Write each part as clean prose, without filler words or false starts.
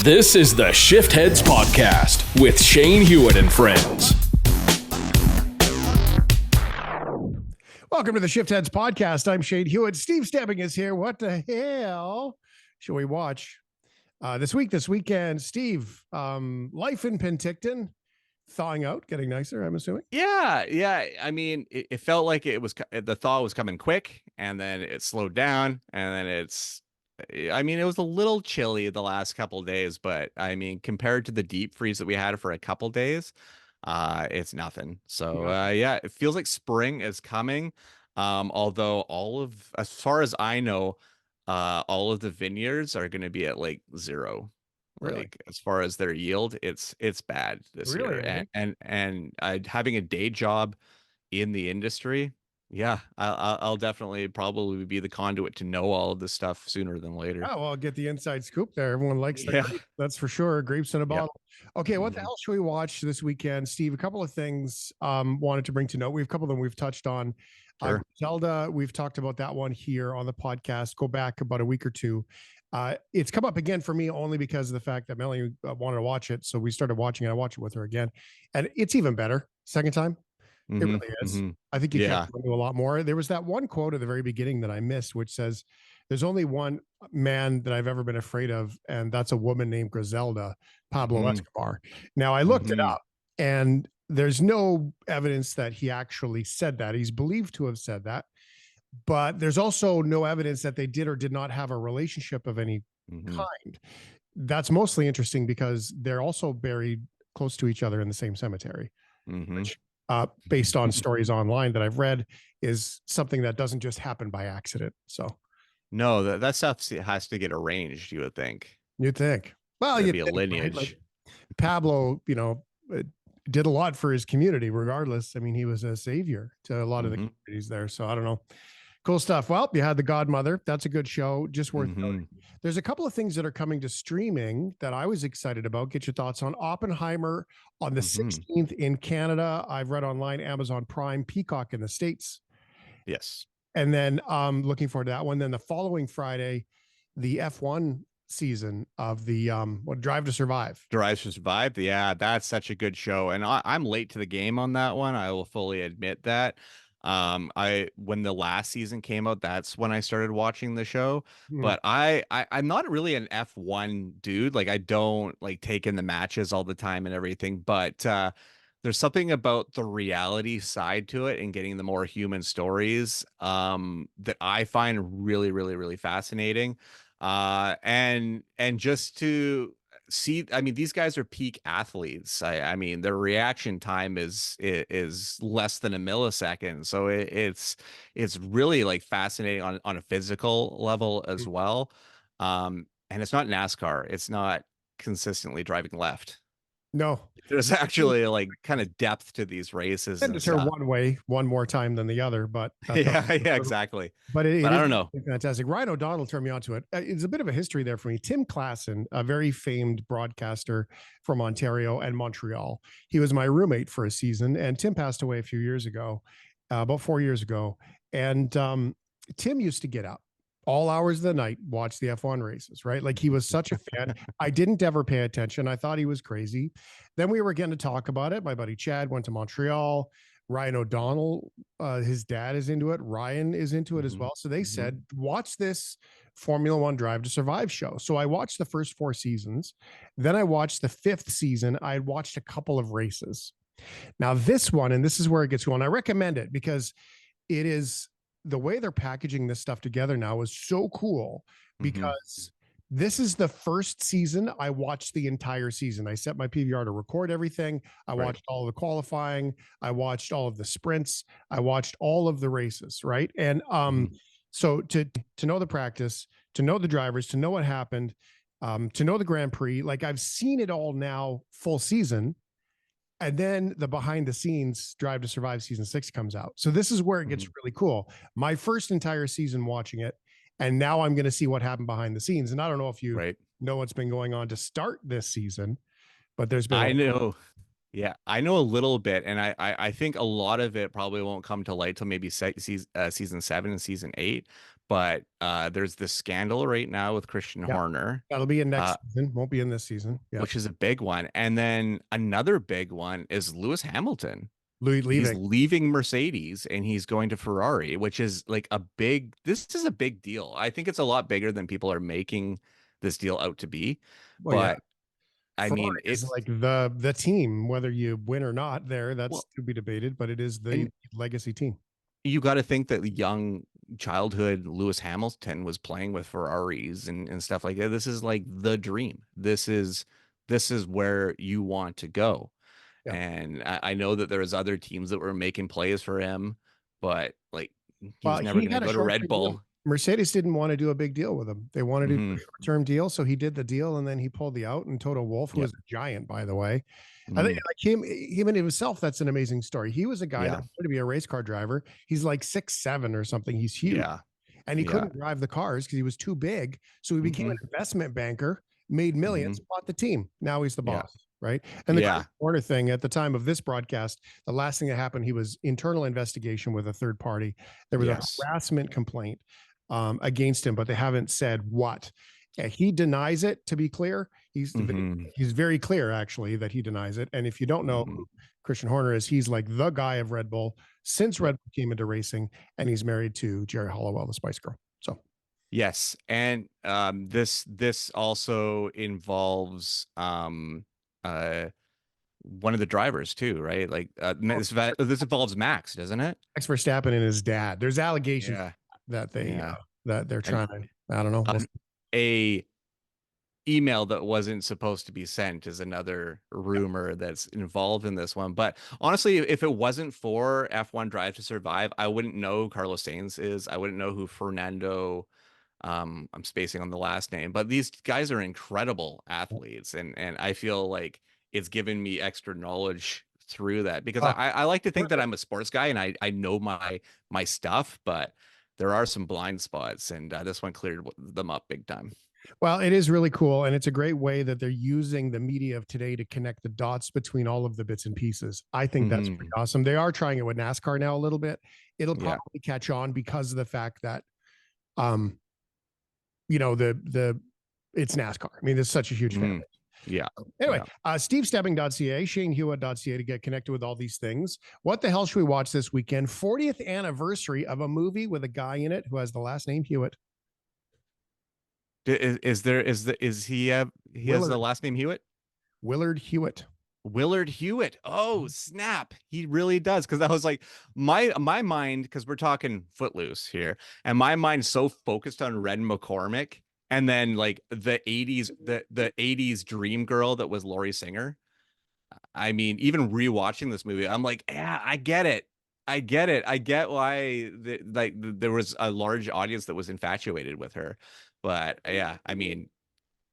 This is the Shiftheads podcast with Shane Hewit and friends. Welcome to the Shiftheads podcast. I'm Shane Hewit. Steve Stebbing is here. What the hell shall we watch this weekend? Steve, life in Penticton, thawing out, getting nicer, I'm assuming. Yeah. I mean, it felt like the thaw was coming quick, and then it slowed down, and then it was a little chilly the last couple of days, but I mean, compared to the deep freeze that we had for a couple of days, it's nothing. So it feels like spring is coming. Although as far as I know, all of the vineyards are going to be at like zero. Really? Like as far as their yield, it's bad this year. And having a day job in the industry, yeah, I'll definitely probably be the conduit to know all of this stuff sooner than later. Oh, well, I'll get the inside scoop there. Everyone likes that. Yeah. That's for sure. Grapes in a bottle. Okay, what the Mhm. hell should we watch this weekend, Steve? A couple of things wanted to bring to note. We have a couple of them we've touched on. Sure. Zelda, we've talked about that one here on the podcast. Go back about a week or two. It's come up again for me only because of the fact that Melanie wanted to watch it. So we started watching it. I watched it with her again. And it's even better second time. It really is. I think you catch into a lot more. There was that one quote at the very beginning that I missed, which says, "There's only one man that I've ever been afraid of, and that's a woman named Griselda, Pablo Escobar." Now, I looked it up, and there's no evidence that he actually said that. He's believed to have said that, but there's also no evidence that they did or did not have a relationship of any kind. That's mostly interesting because they're also buried close to each other in the same cemetery, which based on stories online that I've read, is something that doesn't just happen by accident. So, No, that stuff has to get arranged. You would think. you'd think. Well, There'd be a think, right? lineage. Like Pablo, did a lot for his community. Regardless, I mean, he was a savior to a lot of the communities there. So I don't know. Cool stuff. Well, you had The Godmother. That's a good show. Just worth noting. There's a couple of things that are coming to streaming that I was excited about. Get your thoughts on Oppenheimer on the 16th in Canada. I've read online, Amazon Prime, Peacock in the States. Yes. And then looking forward to that one. Then the following Friday, the F1 season of the Drive to Survive. Drive to Survive. Yeah, that's such a good show. And I'm late to the game on that one. I will fully admit that. When the last season came out, that's when I started watching the show. But I'm not really an F1 dude. Like I don't like take in the matches all the time and everything, but there's something about the reality side to it and getting the more human stories that I find really, really, really fascinating. And just to see, I mean, these guys are peak athletes. I mean, their reaction time is less than a millisecond. So it's really like fascinating on a physical level as well. And it's not NASCAR. It's not consistently driving left. No, There's actually like kind of depth to these races. and to turn one way one more time than the other, but yeah, exactly. But I don't know. Fantastic. Ryan O'Donnell turned me on to it. It's a bit of a history there for me. Tim Klassen, a very famed broadcaster from Ontario and Montreal. He was my roommate for a season, and Tim passed away a few years ago, about 4 years ago. And Tim used to get up all hours of the night, watch the F1 races, right? Like he was such a fan. I didn't ever pay attention. I thought he was crazy. Then we were getting to talk about it. My buddy Chad went to Montreal. Ryan O'Donnell, his dad is into it. Ryan is into it as well. So they said, watch this Formula One Drive to Survive show. So I watched the first 4 seasons. Then I watched the 5th season. I had watched a couple of races. Now this one, and this is where it gets going. I recommend it because it is the way they're packaging this stuff together now is so cool because this is the first season I watched the entire season. I set my PVR to record everything. I watched all of the qualifying. I watched all of the sprints. I watched all of the races. Right. And so to know the practice, to know the drivers, to know what happened, to know the Grand Prix, like I've seen it all now full season. And then the behind the scenes Drive to Survive season 6 comes out. So this is where it gets really cool. My first entire season watching it. And now I'm going to see what happened behind the scenes. And I don't know if you know what's been going on to start this season, but there's been. I know. Yeah, I know a little bit. And I think a lot of it probably won't come to light till maybe season 7 and season 8. but there's this scandal right now with Christian Yeah, Horner, that'll be in uh, next season. Won't be in this season. Yeah, which is a big one. And then another big one is Lewis Hamilton. Louis He's leaving. leaving Mercedes and he's going to Ferrari, which is like this is a big deal. I think it's a lot bigger than people are making this deal out to be. Well, yeah, But I Ferrari mean, is it's like the team, whether you win or not. There, that's well, to be debated, but it is the and legacy team. you got to think that the young childhood Lewis Hamilton was playing with Ferraris and stuff like that. This is like the dream. This is where you want to go. Yeah. And I know that there was other teams that were making plays for him, but like he Well, was never he going to had a go to Red short-term deal. Bull. Mercedes didn't want to do a big deal with him. They wanted to do a Hmm. short-term deal, so he did the deal, and then he pulled the out. And Toto Wolff, who Yep. was a giant, by the way, I think Hmm. like him in himself, that's an amazing story. He was a guy that Yeah. wanted to be a race car driver. He's like 6'7" or something. He's huge. Yeah. And he Yeah. couldn't drive the cars because he was too big. So he became Hmm. an investment banker, made millions, Hmm. bought the team. Now he's the Yeah. boss, right? And the Yeah. Chris Horner thing at the time of this broadcast, the last thing that happened, he was internal investigation with a third party. There was a Yes. harassment complaint against him, but they haven't said what. He denies it. To be clear, Hmm. he's very clear actually that he denies it. And if you don't know Hmm. who Christian Horner is, he's like the guy of Red Bull since Red Yep. Bull came into racing, and he's married to Jerry Hollowell, the Spice Girl. So Yes. And this also involves uh one of the drivers too, right? Like this involves Max, doesn't it? Max Verstappen and his dad. There's allegations Yeah. that Yeah. that they're And trying to. I don't know. a email that wasn't supposed to be sent is another rumor that's involved in this one. But honestly, if it wasn't for F1 Drive to Survive, I wouldn't know who Carlos Sainz is. I wouldn't know who Fernando. I'm spacing on the last name, but these guys are incredible athletes, and I feel like it's given me extra knowledge through that because Uh, I like to think that I'm a sports guy and I know my stuff, but there are some blind spots, and this one cleared them up big time. well, it is really cool, and it's a great way that they're using the media of today to connect the dots between all of the bits and pieces. I think that's pretty Hmm. awesome. They are trying it with NASCAR now a little bit. It'll Yeah. probably catch on because of the fact that, um, the it's NASCAR. I mean, there's such a huge fan. Mhm. Yeah. Anyway, Yeah. stevestebbing.ca, shanehewitt.ca to get connected with all these things. What the hell should we watch this weekend? 40th anniversary of a movie with a guy in it who has the last name Hewitt. Is he he has the Willard, last name Hewit? Willard Hewitt. Willard Hewit. Oh, snap. He really does. Cause that was like my mind, because we're talking Footloose here, and my mind's so focused on Red McCormick and then like the 80s, the 80s dream girl that was Laurie Singer. I mean, even rewatching this movie, I'm like, yeah, I get it. I get it. I get why there was a large audience that was infatuated with her. But yeah, I mean,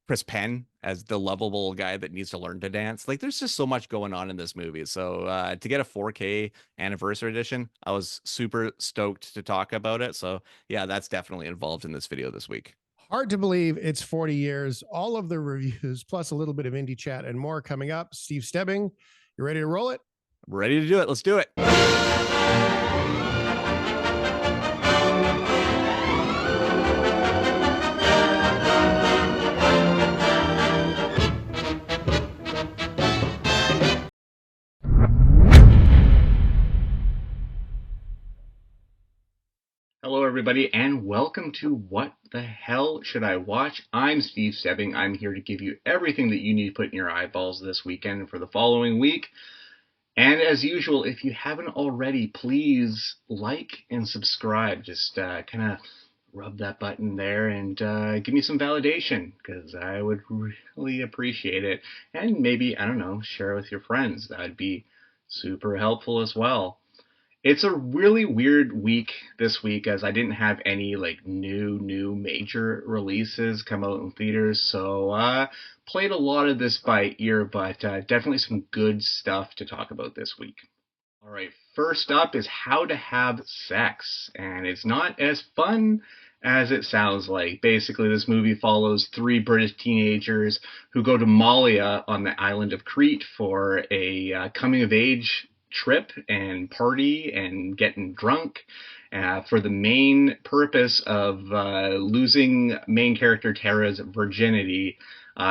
Chris Penn as the lovable guy that needs to learn to dance. Like there's just so much going on in this movie. So to get a 4K anniversary edition, I was super stoked to talk about it. So yeah, that's definitely involved in this video this week. Hard to believe it's 40 years. All of the reviews, plus a little bit of indie chat and more coming up. Steve Stebbing, you ready to roll it? I'm ready to do it. Let's do it. Hello, everybody, and welcome to What the Hell Should I Watch? I'm Steve Stebbing. I'm here to give you everything that you need to put in your eyeballs this weekend for the following week. And as usual, if you haven't already, please like and subscribe. Just kind of rub that button there and give me some validation, because I would really appreciate it. And maybe, I don't know, share it with your friends. That would be super helpful as well. It's a really weird week this week, as I didn't have any like new major releases come out in theaters, so played a lot of this by ear, but definitely some good stuff to talk about this week. All right, first up is How to Have Sex, and it's not as fun as it sounds like. Basically, this movie follows three British teenagers who go to Malia on the island of Crete for a coming-of-age trip and party and getting drunk. for the main purpose of losing main character Tara's virginity,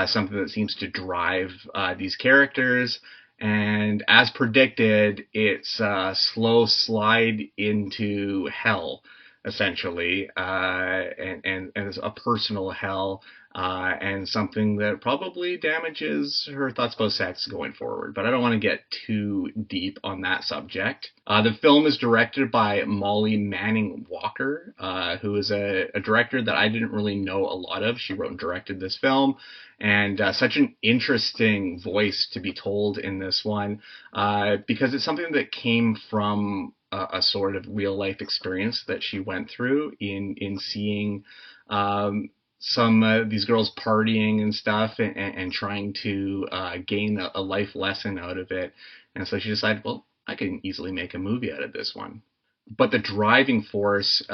something that seems to drive these characters. And as predicted, it's a slow slide into hell, essentially, and it's a personal hell, and something that probably damages her thoughts about sex going forward. But I don't want to get too deep on that subject. The film is directed by Molly Manning Walker, who is a director that I didn't really know a lot of. She wrote and directed this film, and such an interesting voice to be told in this one, because it's something that came from a sort of real life experience that she went through in seeing some these girls partying and stuff, and trying to gain a life lesson out of it. And so she decided, well, I can easily make a movie out of this one. But the driving force,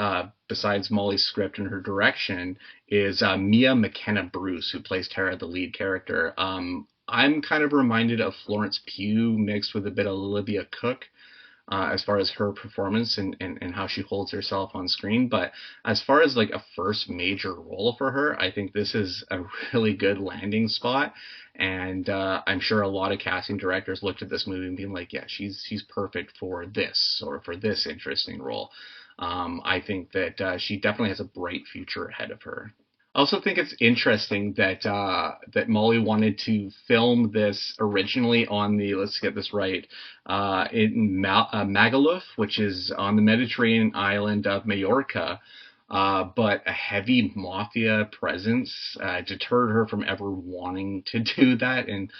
besides Molly's script and her direction, is Mia McKenna Bruce, who plays Tara, the lead character. I'm kind of reminded of Florence Pugh mixed with a bit of Olivia Cook, as far as her performance and how she holds herself on screen. But as far as like a first major role for her, I think this is a really good landing spot. And I'm sure a lot of casting directors looked at this movie and being like, yeah, she's perfect for this, or for this interesting role. I think that she definitely has a bright future ahead of her. I also think it's interesting that that Molly wanted to film this originally on the, let's get this right, in Magaluf, which is on the Mediterranean island of Majorca, but a heavy mafia presence deterred her from ever wanting to do that. And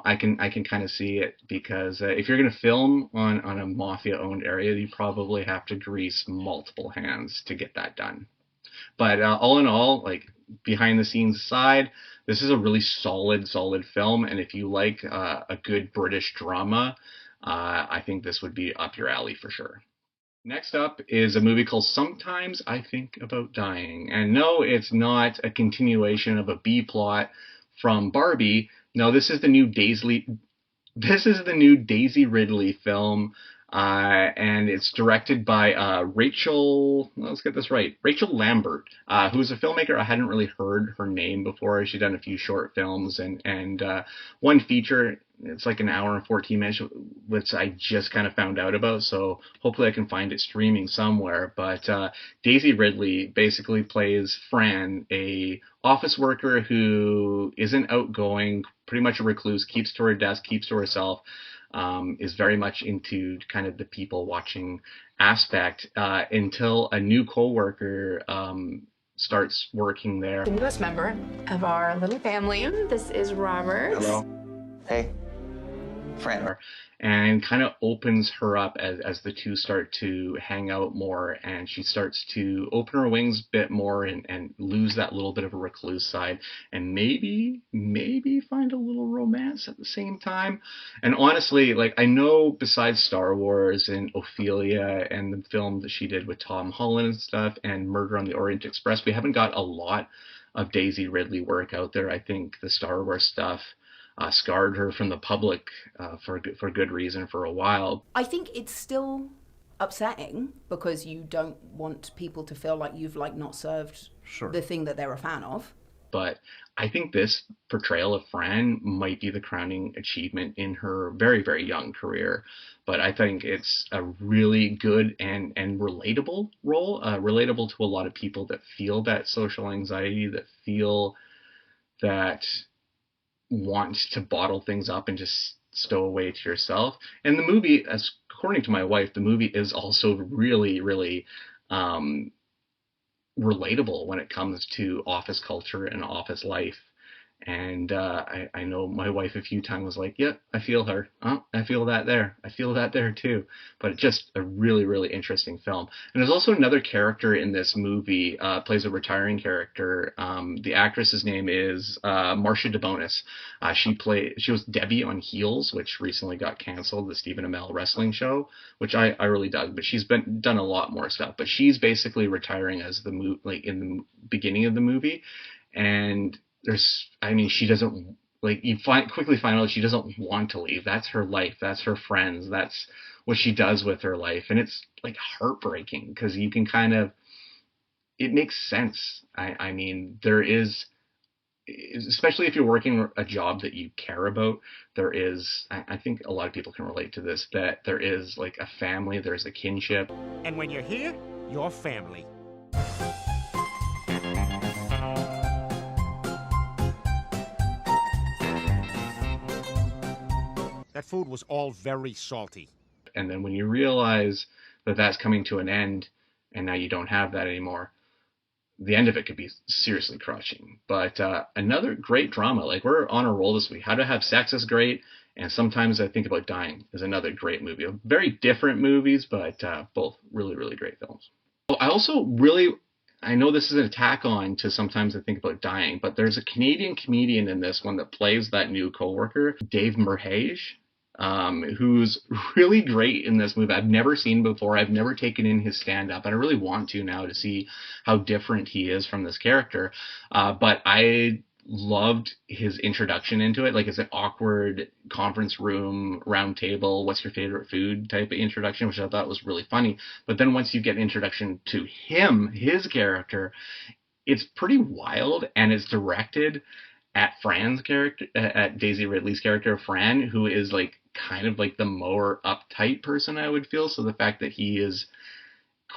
I can kind of see it, because if you're going to film on a mafia-owned area, you probably have to grease multiple hands to get that done. But all in all, like, behind the scenes aside, this is a really solid film. And if you like a good British drama, I think this would be up your alley for sure. Next up is a movie called Sometimes I Think About Dying. And no, it's not a continuation of a B plot from Barbie. No, this is the new Daisy Ridley film, and it's directed by Rachel. Let's get this right. Rachel Lambert, who's a filmmaker. I hadn't really heard her name before. She'd done a few short films and one feature. It's like an hour and 14 minutes, which I just kind of found out about. So hopefully I can find it streaming somewhere. But Daisy Ridley basically plays Fran, a office worker who isn't outgoing, pretty much a recluse, keeps to her desk, keeps to herself, is very much into kind of the people watching aspect, until a new coworker starts working there. The newest member of our little family. This is Robert. Hello. Hey. Fran. And kind of opens her up as the two start to hang out more, and she starts to open her wings a bit more and lose that little bit of a recluse side, and maybe find a little romance at the same time. And honestly, like, I know besides Star Wars and Ophelia and the film that she did with Tom Holland and stuff, and Murder on the Orient Express, we haven't got a lot of Daisy Ridley work out there. I think the Star Wars stuff scarred her from the public for good reason for a while. I think it's still upsetting, because you don't want people to feel like you've not served the thing that they're a fan of. But I think this portrayal of Fran might be the crowning achievement in her very, very young career. But I think it's a really good and relatable role, relatable to a lot of people that feel that social anxiety, that feel that want to bottle things up and just stow away to yourself. And the movie, as according to my wife, the movie is also really, really relatable when it comes to office culture and office life. And I know my wife a few times was like, yeah, I feel her. Oh, I feel that there. I feel that there too. But just a really, really interesting film. And there's also another character in this movie, plays a retiring character. The actress's name is Marcia DeBonis. She was Debbie on Heels, which recently got canceled, the Stephen Amell wrestling show, which I really dug. But she's done a lot more stuff. But she's basically retiring as in the beginning of the movie. And she doesn't, quickly find out she doesn't want to leave. That's her life. That's her friends. That's what she does with her life. And it's like heartbreaking because you can kind of, it makes sense. I mean, there is, especially if you're working a job that you care about, there is, I think a lot of people can relate to this, that there is like a family, there's a kinship. And when you're here, you're family. That food was all very salty. And then when you realize that that's coming to an end and now you don't have that anymore, the end of it could be seriously crushing. But another great drama, like we're on a roll this week. How to Have Sex is great, and Sometimes I Think About Dying is another great movie. Very different movies, but both really, really great films. I also really, I know this is an attack on to Sometimes I Think About Dying, but there's a Canadian comedian in this one that plays that new coworker, Dave Merheige. Who's really great in this movie. I've never seen before. I've never taken in his stand-up, and I really want to now to see how different he is from this character. But I loved his introduction into it. Like, it's an awkward conference room, round table, what's your favorite food type of introduction, which I thought was really funny. But then once you get introduction to him, his character, it's pretty wild, and it's directed at Fran's character, at Daisy Ridley's character, Fran, who is like kind of like the more uptight person, I would feel. So the fact that he is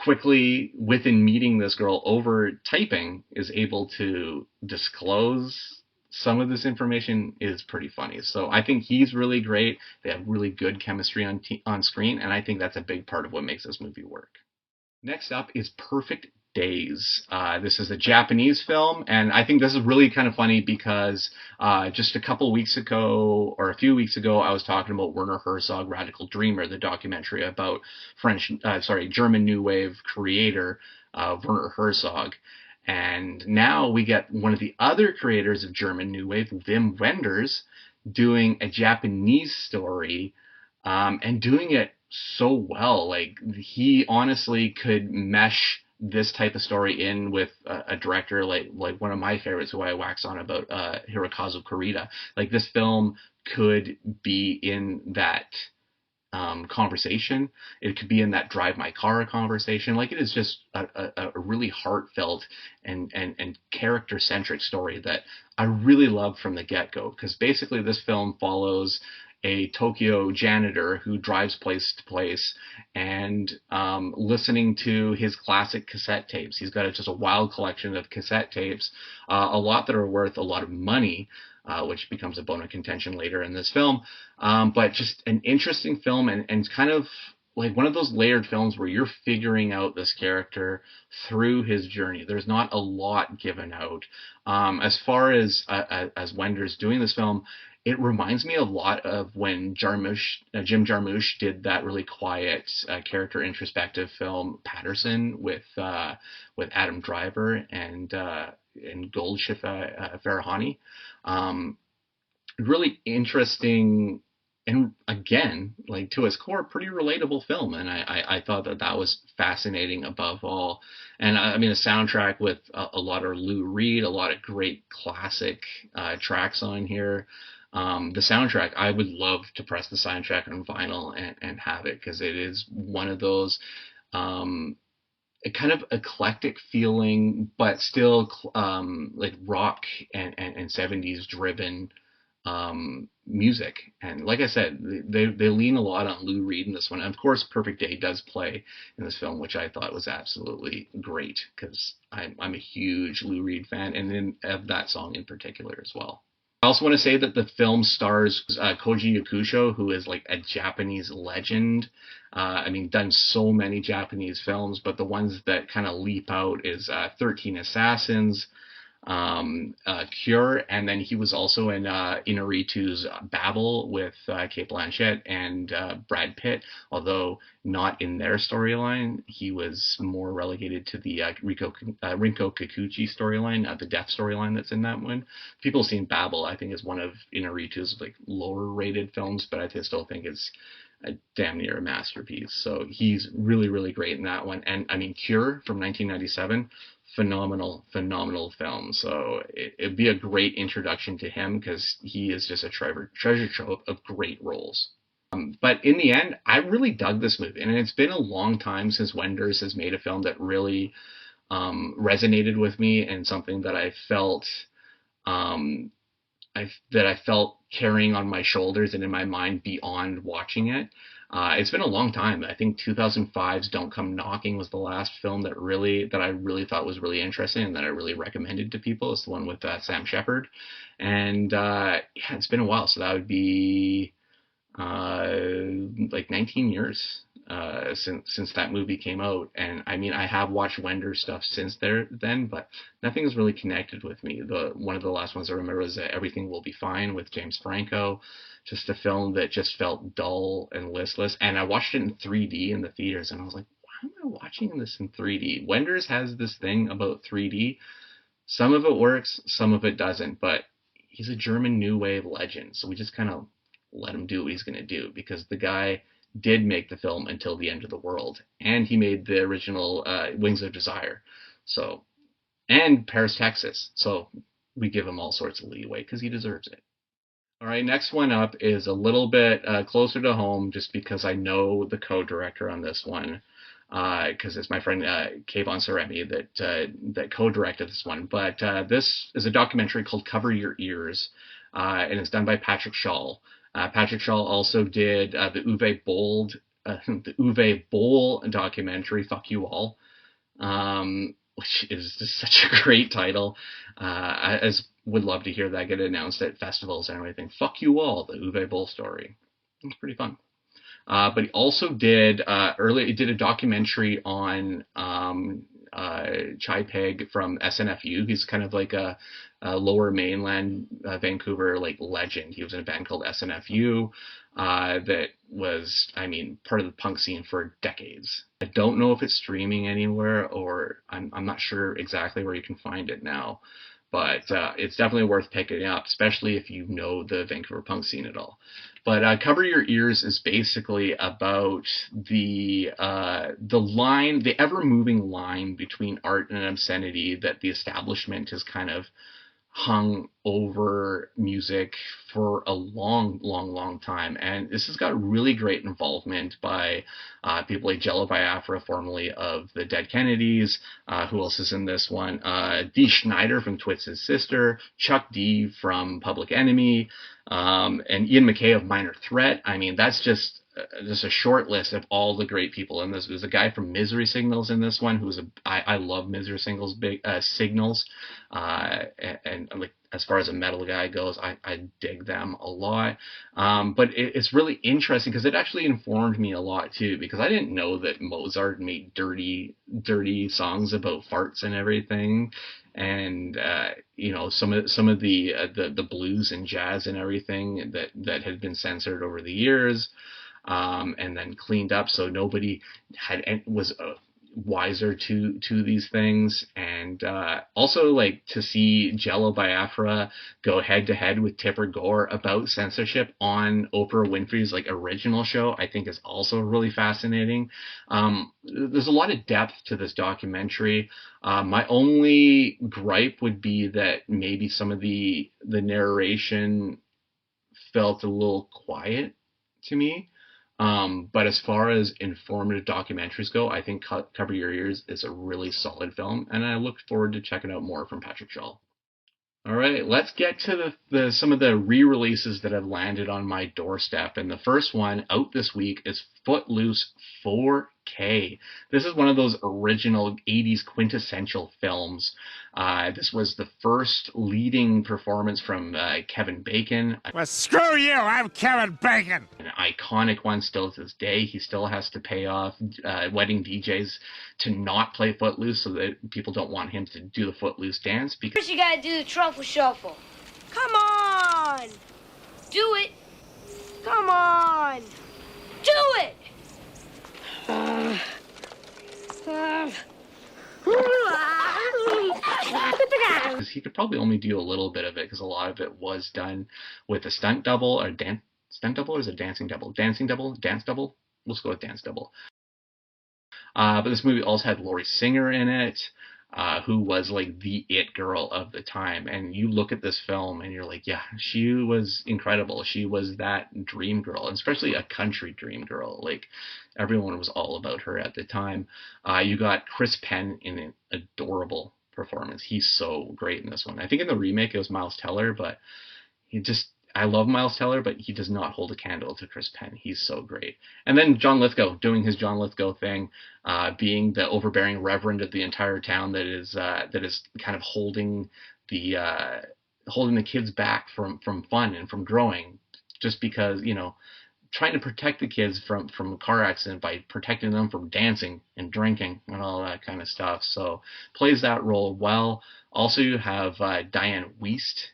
quickly, within meeting this girl over typing, is able to disclose some of this information is pretty funny. So I think he's really great. They have really good chemistry on screen, and I think that's a big part of what makes this movie work. Next up is Perfect Days. This is a Japanese film, and I think this is really kind of funny because just a few weeks ago, I was talking about Werner Herzog, Radical Dreamer, the documentary about German New Wave creator Werner Herzog. And now we get one of the other creators of German New Wave, Wim Wenders, doing a Japanese story, and doing it so well. Like, he honestly could mesh this type of story in with a director like one of my favorites, who I wax on about, Hirokazu Kurita. Like, this film could be in that conversation. It could be in that Drive My Car conversation. Like, it is just a really heartfelt and character-centric story that I really love from the get-go, because basically this film follows a Tokyo janitor who drives place to place and listening to his classic cassette tapes. He's got just a wild collection of cassette tapes, a lot that are worth a lot of money, which becomes a bone of contention later in this film. But just an interesting film, and kind of like one of those layered films where you're figuring out this character through his journey. There's not a lot given out. As far as Wenders doing this film, it reminds me a lot of when Jim Jarmusch did that really quiet, character introspective film Patterson with Adam Driver and Golshifteh Farahani. Really interesting, and again, like to its core, pretty relatable film. And I thought that was fascinating above all. And I mean, a soundtrack with a lot of Lou Reed, a lot of great classic tracks on here. The soundtrack, I would love to press the soundtrack on vinyl and have it, because it is one of those a kind of eclectic feeling, but still like rock and 70s driven music. And like I said, they lean a lot on Lou Reed in this one. And of course, Perfect Day does play in this film, which I thought was absolutely great, because I'm a huge Lou Reed fan, and then of that song in particular as well. I also want to say that the film stars Koji Yakusho, who is like a Japanese legend. I mean, done so many Japanese films, but the ones that kind of leap out is 13 Assassins, Cure, and then he was also in Inarritu's Babel with Cate Blanchett and Brad Pitt, although not in their storyline. He was more relegated to the Rinko Kikuchi storyline, the death storyline that's in that one. People have seen Babel, I think, is one of Inarritu's like lower rated films, but I still think it's a damn near a masterpiece. So he's really, really great in that one. And I mean, Cure from 1997, phenomenal film. So it'd be a great introduction to him, because he is just a treasure trove of great roles. But in the end, I really dug this movie, and it's been a long time since Wenders has made a film that really resonated with me, and something that I felt carrying on my shoulders and in my mind beyond watching it. It's been a long time. I think 2005's Don't Come Knocking was the last film that I really thought was really interesting and that I really recommended to people. It's the one with Sam Shepard, and yeah, it's been a while. So that would be like 19 years since that movie came out. And I mean, I have watched Wender stuff since then, but nothing has really connected with me. One of the last ones I remember was Everything Will Be Fine with James Franco. Just a film that just felt dull and listless. And I watched it in 3D in the theaters, and I was like, why am I watching this in 3D? Wenders has this thing about 3D. Some of it works, some of it doesn't, but he's a German New Wave legend, so we just kind of let him do what he's going to do, because the guy did make the film Until the End of the World, and he made the original Wings of Desire, so, and Paris, Texas, so we give him all sorts of leeway because he deserves it. All right, next one up is a little bit closer to home, just because I know the co-director on this one, because it's my friend Kayvon Saremi that co-directed this one. But this is a documentary called Cover Your Ears, and it's done by Patrick Schall. Patrick Schall also did the Uwe Boll documentary, Fuck You All, which is just such a great title. I would love to hear that get announced at festivals and everything. Fuck You All, the Uwe Boll story. It's pretty fun. But he also did he did a documentary on Chai Peg from SNFU. He's kind of like a lower mainland Vancouver like legend. He was in a band called SNFU that was, I mean, part of the punk scene for decades. I don't know if it's streaming anywhere, or I'm not sure exactly where you can find it now. But it's definitely worth picking up, especially if you know the Vancouver punk scene at all. But Cover Your Ears is basically about the ever-moving line between art and obscenity that the establishment has kind of hung over music for a long time. And this has got really great involvement by people like Jello Biafra, formerly of the Dead Kennedys. Who else is in this one? Dee Schneider from Twisted Sister, Chuck D from Public Enemy, and Ian MacKaye of Minor Threat. I mean, that's just a short list of all the great people in this. There's a guy from Misery Signals in this one I love Misery Signals Signals, and like, as far as a metal guy goes, I dig them a lot. But it's really interesting because it actually informed me a lot too, because I didn't know that Mozart made dirty songs about farts and everything. And some of the blues and jazz and everything that had been censored over the years, and then cleaned up, so nobody was wiser to these things. And also, like, to see Jello Biafra go head to head with Tipper Gore about censorship on Oprah Winfrey's like original show, I think is also really fascinating. There's a lot of depth to this documentary. My only gripe would be that maybe some of the narration felt a little quiet to me. But as far as informative documentaries go, I think Cover Your Ears is a really solid film, and I look forward to checking out more from Patrick Schall. All right, let's get to some of the re-releases that have landed on my doorstep. And the first one out this week is Footloose 4K. This is one of those original 80s quintessential films. This was the first leading performance from Kevin Bacon. Well, screw you! I'm Kevin Bacon! An iconic one still to this day. He still has to pay off wedding DJs to not play Footloose so that people don't want him to do the Footloose dance. First you gotta do the truffle shuffle. Come on! Do it! Come on! Do it! He could probably only do a little bit of it because a lot of it was done with a stunt double or stunt double, or is it dancing double? Dance double? Let's go with dance double. But this movie also had Laurie Singer in it. who was like the it girl of the time. And you look at this film and you're like, yeah, she was incredible. She was that dream girl, especially a country dream girl. Like everyone was all about her at the time. You got Chris Penn in an adorable performance. He's so great in this one. I think in the remake it was Miles Teller, but I love Miles Teller, but he does not hold a candle to Chris Penn. He's so great. And then John Lithgow doing his John Lithgow thing, being the overbearing reverend of the entire town that is kind of holding the kids back from fun and from growing, just because, trying to protect the kids from a car accident by protecting them from dancing and drinking and all that kind of stuff. So plays that role well. Also, you have Diane Wiest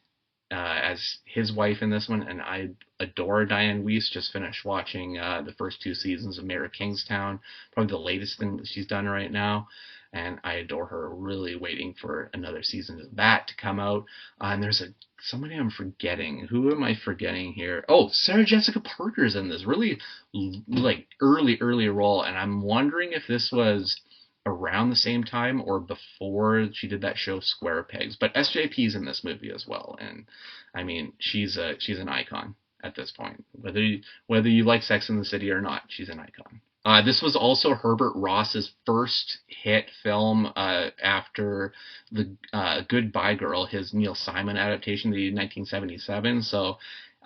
as his wife in this one, and I adore Diane Wiest. Just finished watching the first 2 seasons of Mayor of Kingstown, probably the latest thing that she's done right now, and I adore her. Really waiting for another season of that to come out. And there's somebody I'm forgetting. Who am I forgetting here? Oh, Sarah Jessica Parker's in this really like early role, and I'm wondering if this was around the same time or before she did that show Square Pegs. But SJP's in this movie as well, and I mean she's an icon at this point. Whether you like Sex and the City or not, she's an icon. This was also Herbert Ross's first hit film after the Goodbye Girl, his Neil Simon adaptation that he did in 1977. So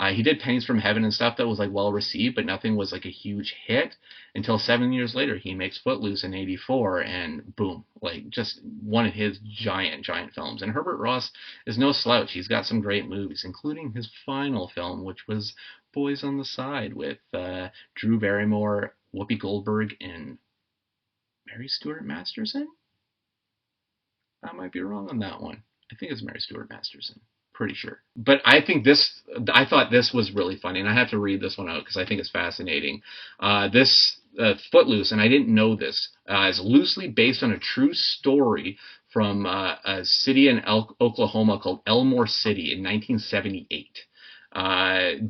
he did Pennies from Heaven and stuff that was like well received, but nothing was like a huge hit until 7 years later he makes Footloose in '84, and boom, like just one of his giant films. And Herbert Ross is no slouch. He's got some great movies, including his final film, which was Boys on the Side with Drew Barrymore, Whoopi Goldberg, and Mary Stuart Masterson? I might be wrong on that one. I think it's Mary Stuart Masterson. Pretty sure. But I thought this was really funny, and I have to read this one out because I think it's fascinating. This Footloose, and I didn't know this, is loosely based on a true story from a city in Oklahoma called Elmore City in 1978.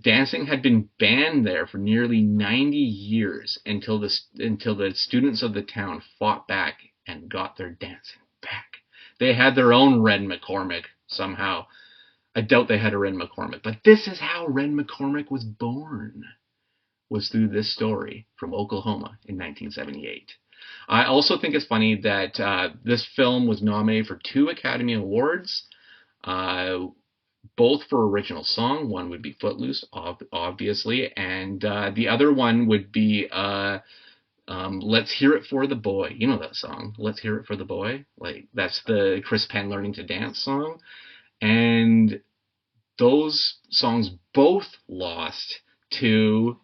Dancing had been banned there for nearly 90 years until the students of the town fought back and got their dancing back. They had their own Ren McCormick somehow. I doubt they had a Ren McCormick, but this is how Ren McCormick was born, was through this story from Oklahoma in 1978. I also think it's funny that this film was nominated for 2 Academy Awards, both for original song. One would be Footloose, obviously, and the other one would be Let's Hear It for the Boy. You know that song, Let's Hear It for the Boy? Like, that's the Chris Penn Learning to Dance song. And those songs both lost to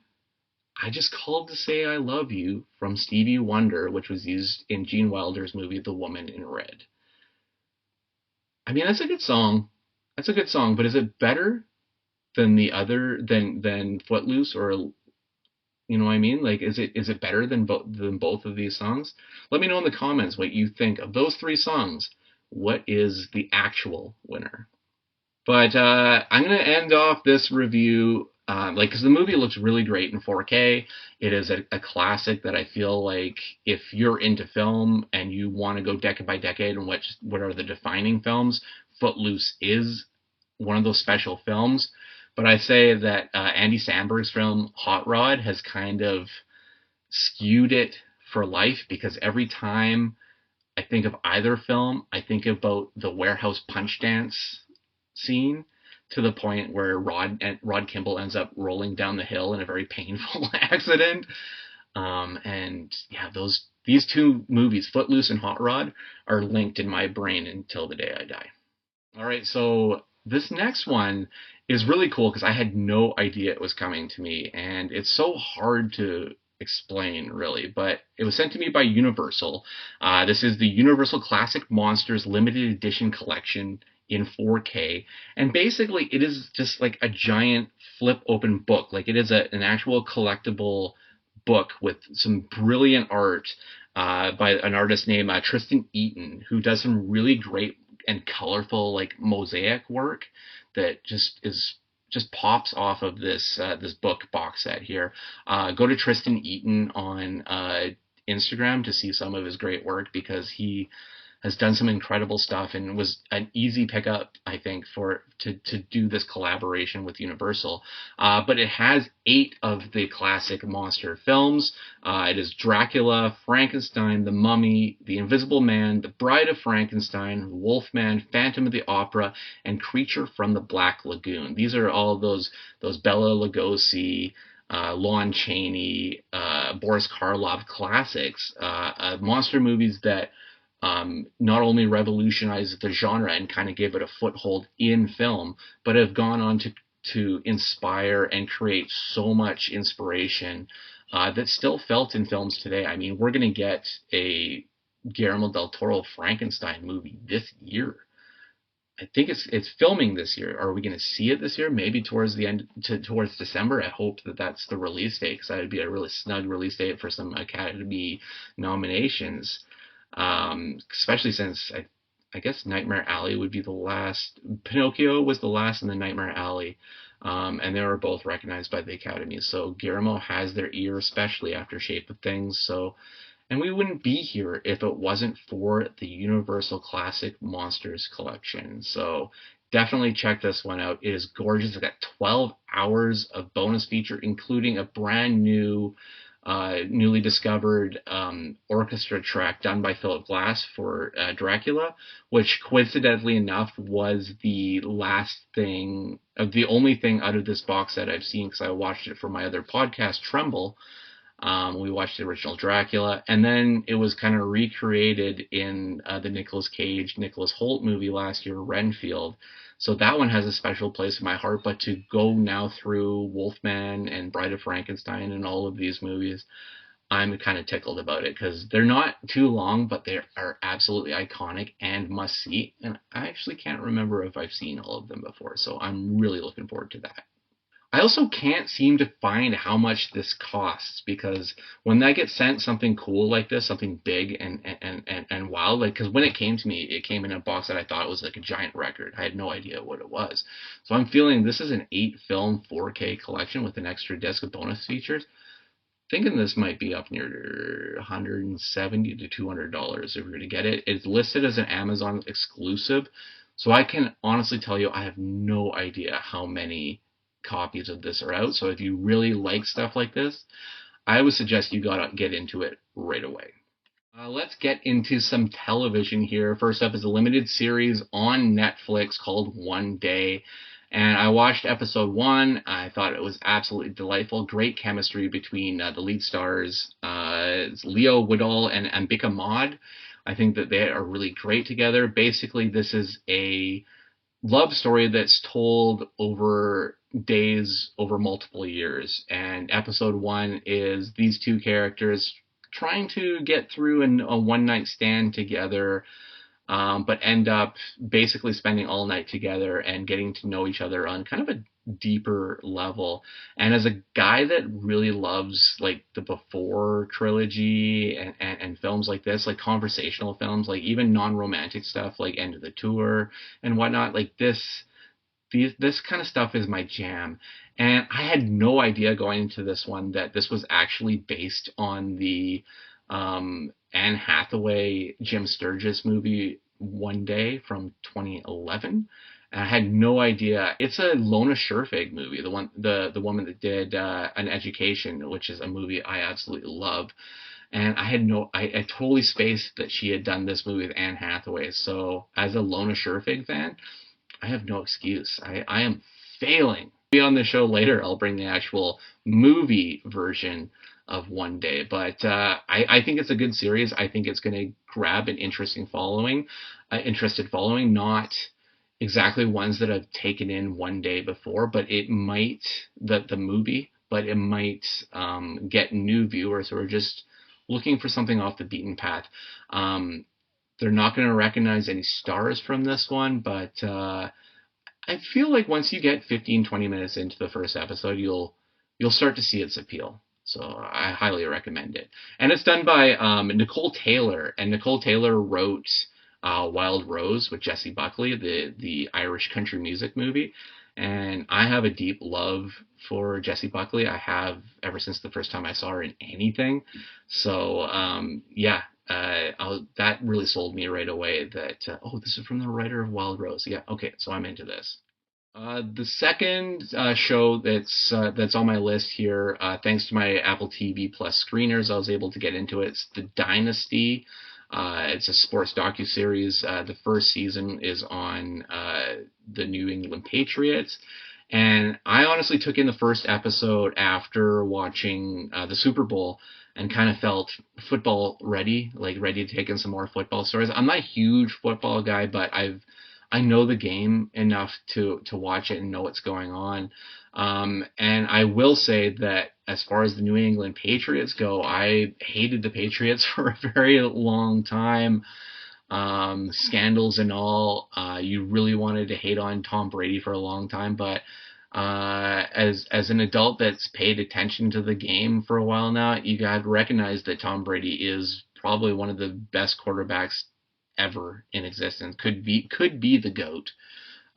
I Just Called to Say I Love You from Stevie Wonder, which was used in Gene Wilder's movie The Woman in Red. I mean, that's a good song. That's a good song, but is it better than the other than Footloose, or you know what I mean? Like, is it better than both of these songs? Let me know in the comments what you think of those 3 songs. What is the actual winner? But I'm going to end off this review, because the movie looks really great in 4K. It is a classic that I feel like if you're into film and you want to go decade by decade and what are the defining films, Footloose is one of those special films. But I say that Andy Samberg's film Hot Rod has kind of skewed it for life, because every time I think of either film, I think about the warehouse punch dance scene, to the point where Rod Kimball ends up rolling down the hill in a very painful accident. And yeah, these 2 movies, Footloose and Hot Rod, are linked in my brain until the day I die. All right, so this next one is really cool because I had no idea it was coming to me, and it's so hard to explain, really, but it was sent to me by Universal. This is the Universal Classic Monsters Limited Edition Collection in 4K, and basically it is just like a giant flip open book. Like, it is an actual collectible book with some brilliant art by an artist named Tristan Eaton, who does some really great and colorful like mosaic work that just pops off of this book box set here. Go to Tristan Eaton on Instagram to see some of his great work, because he has done some incredible stuff and was an easy pickup, I think, to do this collaboration with Universal. But it has 8 of the classic monster films. It is Dracula, Frankenstein, The Mummy, The Invisible Man, The Bride of Frankenstein, Wolfman, Phantom of the Opera, and Creature from the Black Lagoon. These are all those Bela Lugosi, Lon Chaney, Boris Karloff classics, monster movies that not only revolutionized the genre and kind of gave it a foothold in film, but have gone on to inspire and create so much inspiration that's still felt in films today. I mean, we're going to get a Guillermo del Toro Frankenstein movie this year. I think it's filming this year. Are we going to see it this year? Maybe towards the end, towards December. I hope that's the release date, because that would be a really snug release date for some Academy nominations. Especially since I guess Nightmare Alley would be the last. Pinocchio was the last in the Nightmare Alley, and they were both recognized by the Academy. So Guillermo has their ear, especially after Shape of Things. So. And we wouldn't be here if it wasn't for the Universal Classic Monsters collection. So definitely check this one out. It is gorgeous. It's got 12 hours of bonus feature, including a brand new, newly discovered orchestra track done by Philip Glass for Dracula, which coincidentally enough was the only thing out of this box set I've seen, because I watched it for my other podcast, Tremble. We watched the original Dracula, and then it was kind of recreated in the Nicolas Cage, Nicholas Hoult movie last year, Renfield. So that one has a special place in my heart, but to go now through Wolfman and Bride of Frankenstein and all of these movies, I'm kind of tickled about it, because they're not too long, but they are absolutely iconic and must see, and I actually can't remember if I've seen all of them before, so I'm really looking forward to that. I also can't seem to find how much this costs, because when I get sent something cool like this, something big and wild, like, because when it came to me, it came in a box that I thought was like a giant record. I had no idea what it was. So I'm feeling this is an 8-film 4K collection with an extra disc of bonus features. Thinking this might be up near $170 to $200 if you're going to get it. It's listed as an Amazon exclusive, so I can honestly tell you I have no idea how many copies of this are out. So if you really like stuff like this, I would suggest you gotta get into it right away. Let's get into some television here. First up is a limited series on Netflix called One Day. And I watched episode 1. I thought it was absolutely delightful. Great chemistry between the lead stars, Leo Woodall and Ambika Maud. I think that they are really great together. Basically, this is a love story that's told over days, over multiple years. And episode 1 is these two characters trying to get through a one-night stand together, but end up basically spending all night together and getting to know each other on kind of a deeper level. And as a guy that really loves like the Before trilogy and films like this, like conversational films, like even non-romantic stuff like End of the Tour and whatnot, like this kind of stuff is my jam. And I had no idea going into this one that this was actually based on the Anne Hathaway, Jim Sturgis movie One Day from 2011. And I had no idea. It's a Lona Scherfig movie, the woman that did An Education, which is a movie I absolutely love. And I totally spaced that she had done this movie with Anne Hathaway. So as a Lona Scherfig fan, I have no excuse. I am failing. Be on the show later. I'll bring the actual movie version of One Day. But I think it's a good series. I think it's going to grab an interested following, not exactly ones that I've taken in One Day before, but it might, the movie, but it might get new viewers who are just looking for something off the beaten path. They're not going to recognize any stars from this one, but I feel like once you get 15-20 minutes into the first episode, you'll start to see its appeal. So I highly recommend it. And it's done by Nicole Taylor, and Nicole Taylor wrote Wild Rose with Jessie Buckley, the Irish country music movie. And I have a deep love for Jessie Buckley. I have ever since the first time I saw her in anything. So, yeah, that really sold me right away that, this is from the writer of Wild Rose. Yeah, okay, so I'm into this. The second show that's on my list here, thanks to my Apple TV Plus screeners, I was able to get into it. It's The Dynasty. It's a sports docuseries. The first season is on the New England Patriots. And I honestly took in the first episode after watching the Super Bowl and kind of felt football ready, like ready to take in some more football stories. I'm not a huge football guy, but I know the game enough to watch it and know what's going on. And I will say that as far as the New England Patriots go, I hated the Patriots for a very long time. Scandals and all. You really wanted to hate on Tom Brady for a long time, but as an adult that's paid attention to the game for a while now, you got to recognize that Tom Brady is probably one of the best quarterbacks ever in existence. Could be the GOAT.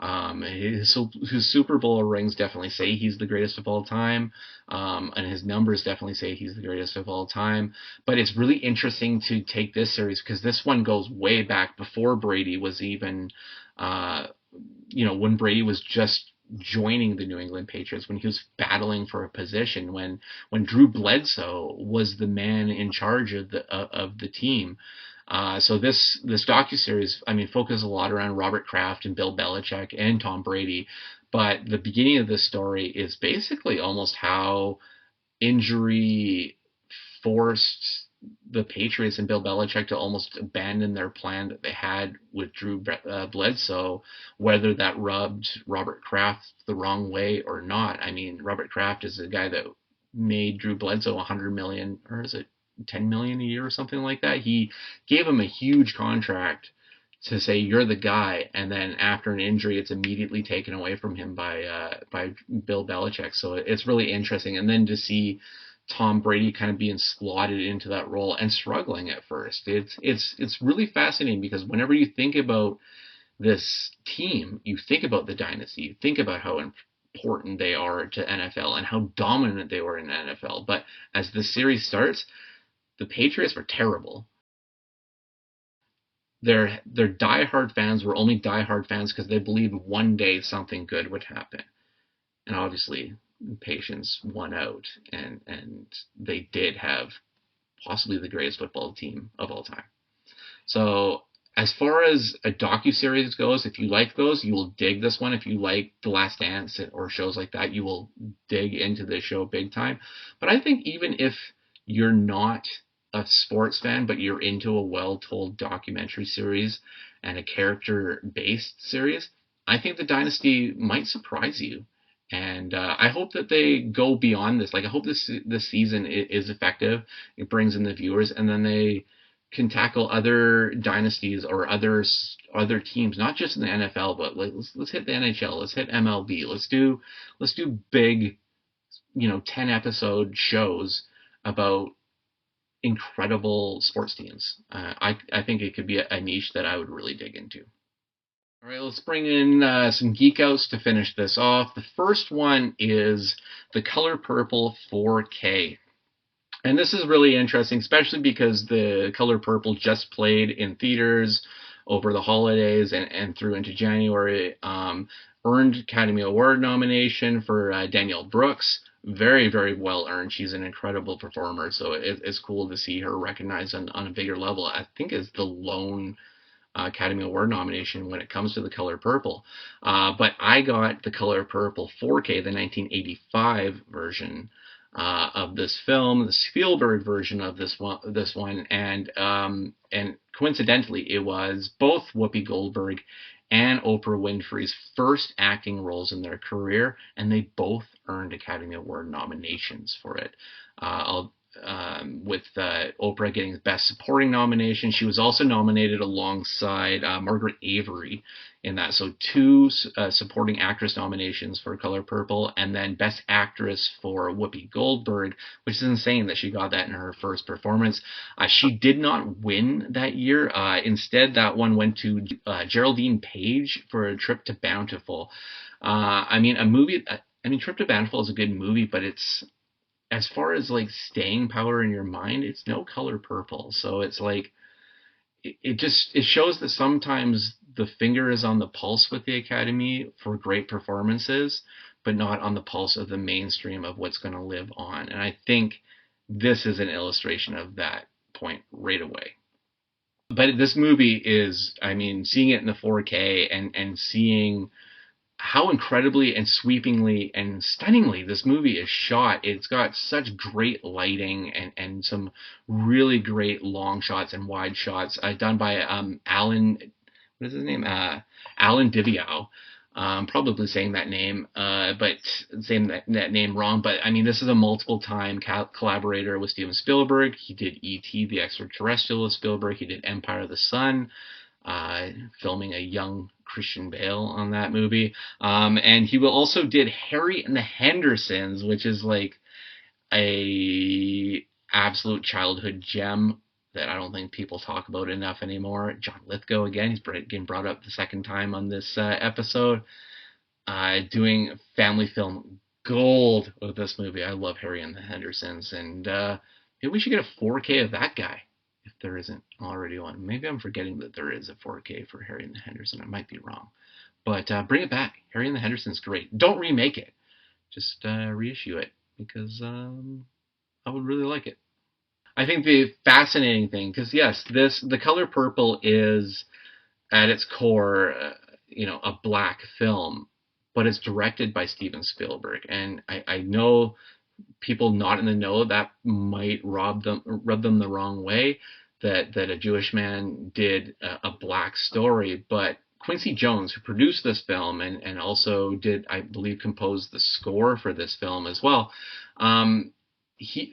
His Super Bowl rings definitely say he's the greatest of all time, and his numbers definitely say he's the greatest of all time. But it's really interesting to take this series because this one goes way back before Brady was even, when Brady was just joining the New England Patriots, when he was battling for a position, when Drew Bledsoe was the man in charge of the team. So this docuseries, focuses a lot around Robert Kraft and Bill Belichick and Tom Brady, but the beginning of this story is basically almost how injury forced the Patriots and Bill Belichick to almost abandon their plan that they had with Drew Bledsoe, whether that rubbed Robert Kraft the wrong way or not. Robert Kraft is the guy that made Drew Bledsoe $100 million, or is it $10 million a year or something like that. He gave him a huge contract to say, you're the guy, and then after an injury, it's immediately taken away from him by Bill Belichick. So it's really interesting. And then to see Tom Brady kind of being slotted into that role and struggling at first, it's really fascinating because whenever you think about this team, you think about the dynasty, you think about how important they are to NFL and how dominant they were in NFL. But as the series starts, the Patriots were terrible. Their diehard fans were only diehard fans because they believed one day something good would happen. And obviously, patience won out, and they did have possibly the greatest football team of all time. So as far as a docuseries goes, if you like those, you will dig this one. If you like The Last Dance or shows like that, you will dig into this show big time. But I think even if you're not a sports fan, but you're into a well-told documentary series and a character-based series, I think The Dynasty might surprise you. And I hope that they go beyond this. Like, I hope this season is effective. It brings in the viewers, and then they can tackle other dynasties or other teams, not just in the NFL, but like let's hit the NHL, let's hit MLB, let's do big, 10-episode shows about incredible sports teams. I think it could be a niche that I would really dig into. All right, let's bring in some geek outs to finish this off. The first one is The Color Purple 4K. And this is really interesting, especially because The Color Purple just played in theaters over the holidays and through into January. Earned Academy Award nomination for Danielle Brooks. Very, very well earned. She's an incredible performer, so it's cool to see her recognized on a bigger level. I think is the lone Academy Award nomination when it comes to The Color Purple. But I got The Color Purple 4K, the 1985 version of this film, the Spielberg version of this one, and coincidentally, it was both Whoopi Goldberg and Oprah Winfrey's first acting roles in their career, and they both earned Academy Award nominations for it. With Oprah getting the Best Supporting nomination. She was also nominated alongside Margaret Avery in that. So 2 supporting actress nominations for Color Purple, and then Best Actress for Whoopi Goldberg, which is insane that she got that in her first performance. She did not win that year. Instead, that one went to Geraldine Page for A Trip to Bountiful. Trip to Bountiful is a good movie, but it's, as far as like staying power in your mind, it's no Color Purple. So it's like, it shows that sometimes the finger is on the pulse with the Academy for great performances, but not on the pulse of the mainstream of what's going to live on. And I think this is an illustration of that point right away. But this movie is, I mean, seeing it in the 4K and seeing how incredibly and sweepingly and stunningly this movie is shot. It's got such great lighting and some really great long shots and wide shots done by Alan, what is his name? Alan Diviow. Probably saying that name, but saying that name wrong. But I mean, this is a multiple-time collaborator with Steven Spielberg. He did E.T. the Extraterrestrial with Spielberg. He did Empire of the Sun, filming a young Christian Bale on that movie. And he also did Harry and the Hendersons, which is like a absolute childhood gem that I don't think people talk about enough anymore. John Lithgow, again, he's getting brought up the second time on this episode, doing family film gold with this movie. I love Harry and the Hendersons, and maybe we should get a 4K of that guy, if there isn't already one. Maybe I'm forgetting that there is a 4K for Harry and the Henderson. I might be wrong. But bring it back. Harry and the Henderson's great. Don't remake it. Just reissue it, because I would really like it. I think the fascinating thing, because yes, The Color Purple is at its core, a black film, but it's directed by Steven Spielberg, and I know people not in the know that might rub them the wrong way, that a Jewish man did a black story, but Quincy Jones, who produced this film and also did, I believe, compose the score for this film as well.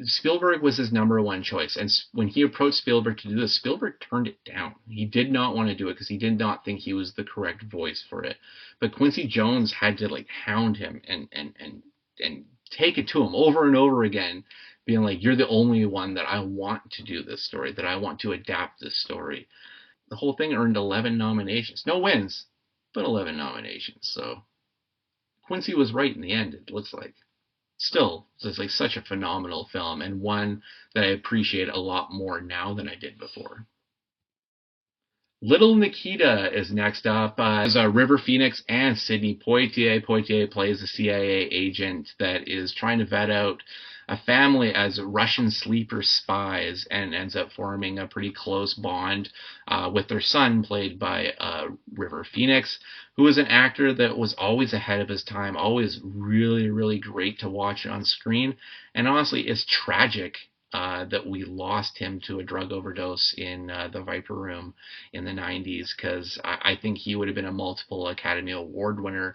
Spielberg was his number one choice, and when he approached Spielberg to do this, Spielberg turned it down. He did not want to do it because he did not think he was the correct voice for it. But Quincy Jones had to hound him and take it to him over and over again, being like, "You're the only one that I want to do this story, that I want to adapt this story." The whole thing earned 11 nominations, no wins, but 11 nominations. So Quincy was right in the end, it looks like. Still, it's such a phenomenal film, and one that I appreciate a lot more now than I did before. Little Nikita is next up. As River Phoenix and Sidney Poitier. Poitier plays a CIA agent that is trying to vet out a family as Russian sleeper spies, and ends up forming a pretty close bond with their son, played by River Phoenix, who is an actor that was always ahead of his time, always really, really great to watch on screen. And honestly, it's tragic that we lost him to a drug overdose in the Viper Room in the 90s, because I think he would have been a multiple Academy Award winner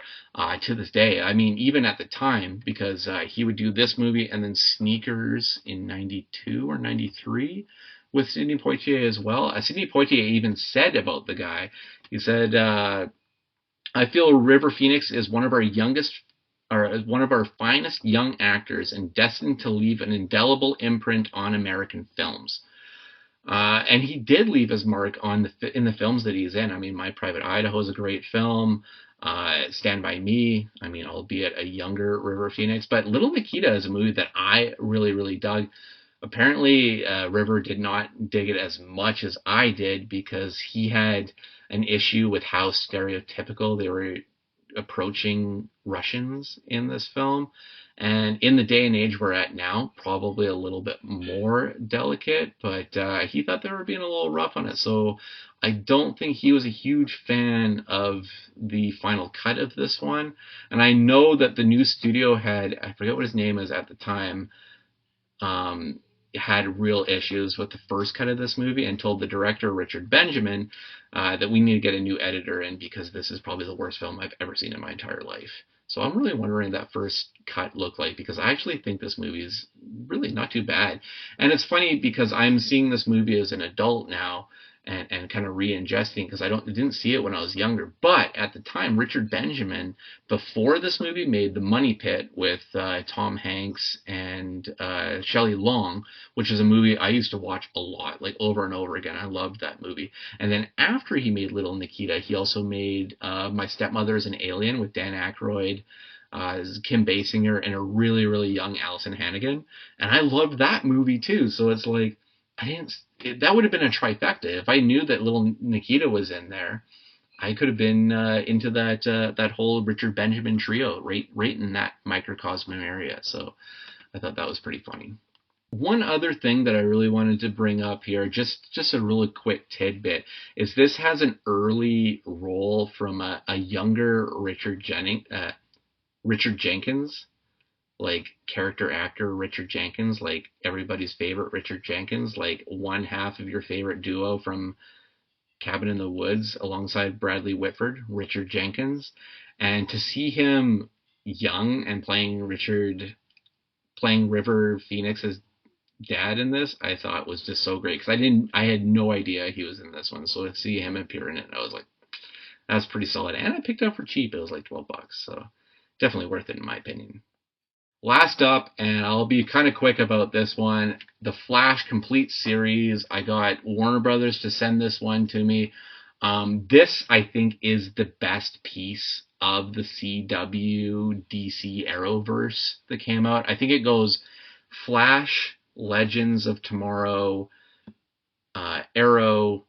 to this day. I mean, even at the time, because he would do this movie and then Sneakers in 92 or 93 with Sidney Poitier as well. Sidney Poitier even said about the guy, he said, "I feel River Phoenix is one of our finest young actors and destined to leave an indelible imprint on American films." And he did leave his mark in the films that he's in. I mean, My Private Idaho is a great film. Stand By Me, I mean, albeit a younger River Phoenix. But Little Nikita is a movie that I really, really dug. Apparently, River did not dig it as much as I did, because he had an issue with how stereotypical they were approaching Russians in this film, and in the day and age we're at now, probably a little bit more delicate, but he thought they were being a little rough on it, so I don't think he was a huge fan of the final cut of this one. And I know that the new studio had, I forget what his name is at the time, had real issues with the first cut of this movie, and told the director, Richard Benjamin, that we need to get a new editor in, because this is probably the worst film I've ever seen in my entire life. So I'm really wondering that first cut looked like, because I actually think this movie is really not too bad. And it's funny because I'm seeing this movie as an adult now, and kind of re-ingesting, because I didn't see it when I was younger. But at the time, Richard Benjamin, before this movie, made The Money Pit with Tom Hanks and Shelley Long, which is a movie I used to watch a lot, over and over again. I loved that movie. And then after he made Little Nikita, he also made My Stepmother is an Alien with Dan Aykroyd, Kim Basinger, and a really, really young Allison Hannigan. And I loved that movie too. So it's like, that would have been a trifecta. If I knew that little Nikita was in there, I could have been into that whole Richard Benjamin trio right in that microcosm area. So I thought that was pretty funny. One other thing that I really wanted to bring up here, just a really quick tidbit, is this has an early role from a younger Richard Jenkins, like character actor Richard Jenkins, like everybody's favorite Richard Jenkins, like one half of your favorite duo from Cabin in the Woods alongside Bradley Whitford, Richard Jenkins. And to see him young and playing River Phoenix's dad in this, I thought was just so great, because I had no idea he was in this one. So to see him appear in it, I was like, that's pretty solid. And I picked it up for cheap. It was like $12, so definitely worth it in my opinion. Last up, and I'll be kind of quick about this one, the Flash Complete Series. I got Warner Brothers to send this one to me. This, I think, is the best piece of the CW DC Arrowverse that came out. I think it goes Flash, Legends of Tomorrow, Arrow,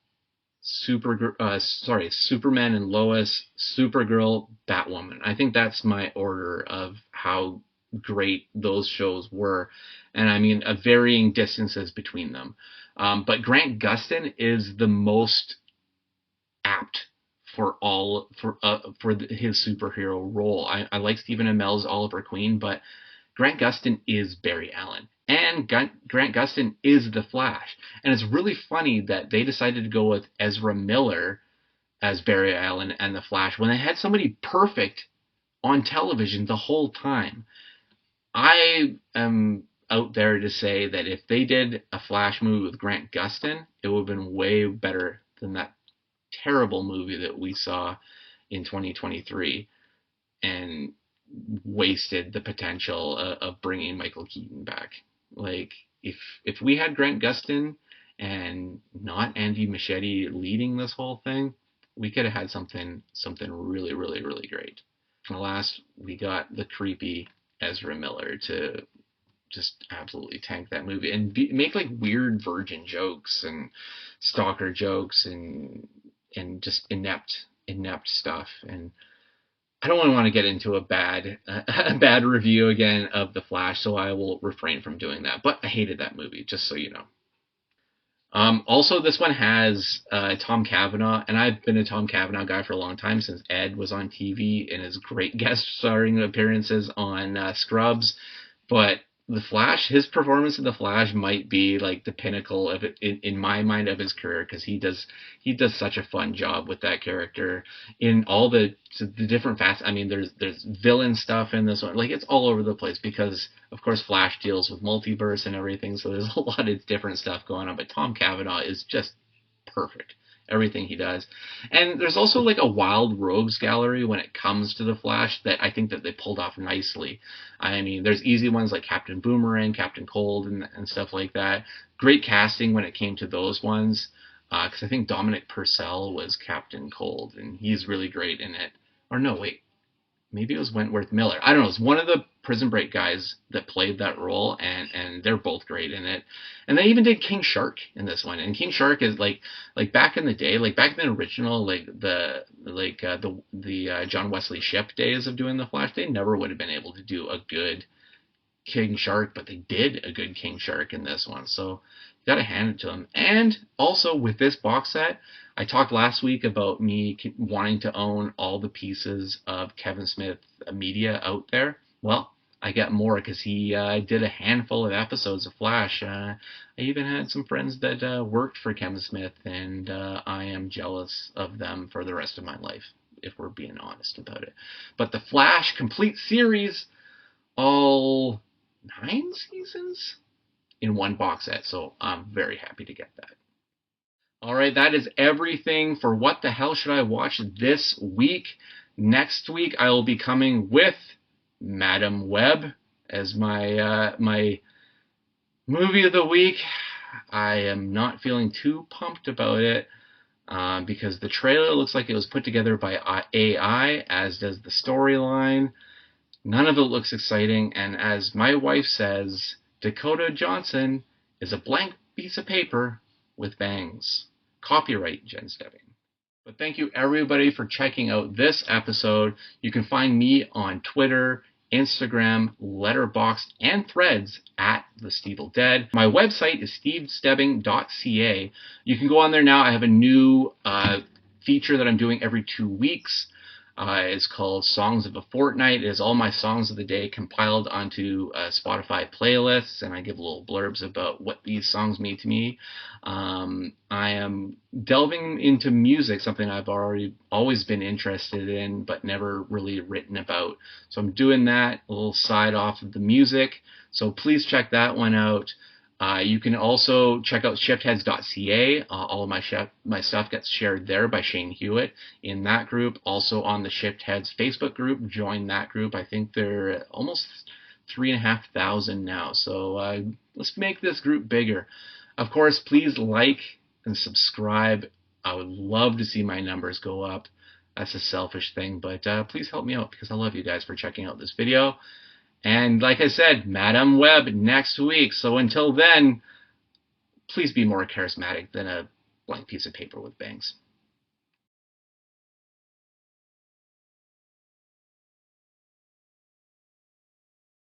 Superman and Lois, Supergirl, Batwoman. I think that's my order of how great those shows were, and I mean varying distances between them. But Grant Gustin is the most apt for his superhero role. I like Stephen Amell's Oliver Queen, but Grant Gustin is Barry Allen. And Grant Gustin is the Flash. And it's really funny that they decided to go with Ezra Miller as Barry Allen and the Flash when they had somebody perfect on television the whole time. I am out there to say that if they did a Flash movie with Grant Gustin, it would have been way better than that terrible movie that we saw in 2023 and wasted the potential of bringing Michael Keaton back. Like, if we had Grant Gustin and not Andy Muschietti leading this whole thing, we could have had something really, really, really great. And last, we got the creepy Ezra Miller to just absolutely tank that movie and make like weird virgin jokes and stalker jokes and just inept stuff. And I don't want to get into a bad review again of The Flash, so I will refrain from doing that. But I hated that movie, just so you know. Also, this one has Tom Cavanaugh, and I've been a Tom Cavanaugh guy for a long time, since Ed was on TV in his great guest starring appearances on Scrubs. But The Flash, his performance in The Flash might be like the pinnacle of it in my mind of his career, because he does such a fun job with that character in all the different facets. I mean, there's villain stuff in this one, like it's all over the place because of course Flash deals with multiverse and everything, so there's a lot of different stuff going on. But Tom Cavanaugh is just perfect. Everything he does. And there's also like a wild rogues gallery when it comes to the Flash that I think that they pulled off nicely. I mean, there's easy ones like Captain Boomerang, Captain Cold, and stuff like that. Great casting when it came to those ones, because I think Dominic Purcell was Captain Cold, and he's really great in it. Or no, wait. Maybe it was Wentworth Miller. I don't know. It's one of the Prison Break guys that played that role, and they're both great in it. And they even did King Shark in this one. And King Shark is like back in the day, like back in the original, the John Wesley Shipp days of doing the Flash, they never would have been able to do a good King Shark, but they did a good King Shark in this one. So you got to hand it to them. And also with this box set, I talked last week about me wanting to own all the pieces of Kevin Smith media out there. Well, I got more because he did a handful of episodes of Flash. I even had some friends that worked for Kevin Smith, and I am jealous of them for the rest of my life, if we're being honest about it. But the Flash Complete Series, all 9 seasons in one box set, so I'm very happy to get that. All right, that is everything for What the Hell Should I Watch this week. Next week, I will be coming with Madam Web as my my movie of the week. I am not feeling too pumped about it because the trailer looks like it was put together by AI, as does the storyline. None of it looks exciting, and as my wife says, Dakota Johnson is a blank piece of paper with bangs. Copyright Jen Stebbing. But thank you everybody for checking out this episode. You can find me on Twitter, Instagram, Letterboxd, and Threads at The Steeple Dead. My website is stevestebbing.ca. You can go on there now. I have a new feature that I'm doing every 2 weeks. It's called Songs of a Fortnight. It is all my songs of the day compiled onto Spotify playlists, and I give little blurbs about what these songs mean to me. I am delving into music, something I've always been interested in, but never really written about. So I'm doing that, a little side off of the music. So please check that one out. You can also check out shiftheads.ca. All of my stuff gets shared there by Shane Hewit in that group. Also on the Shiftheads Facebook group. Join that group. I think they're almost 3,500 now. So let's make this group bigger. Of course, please like and subscribe. I would love to see my numbers go up. That's a selfish thing, but please help me out because I love you guys for checking out this video. And like I said, Madame Web next week. So until then, please be more charismatic than a blank piece of paper with bangs.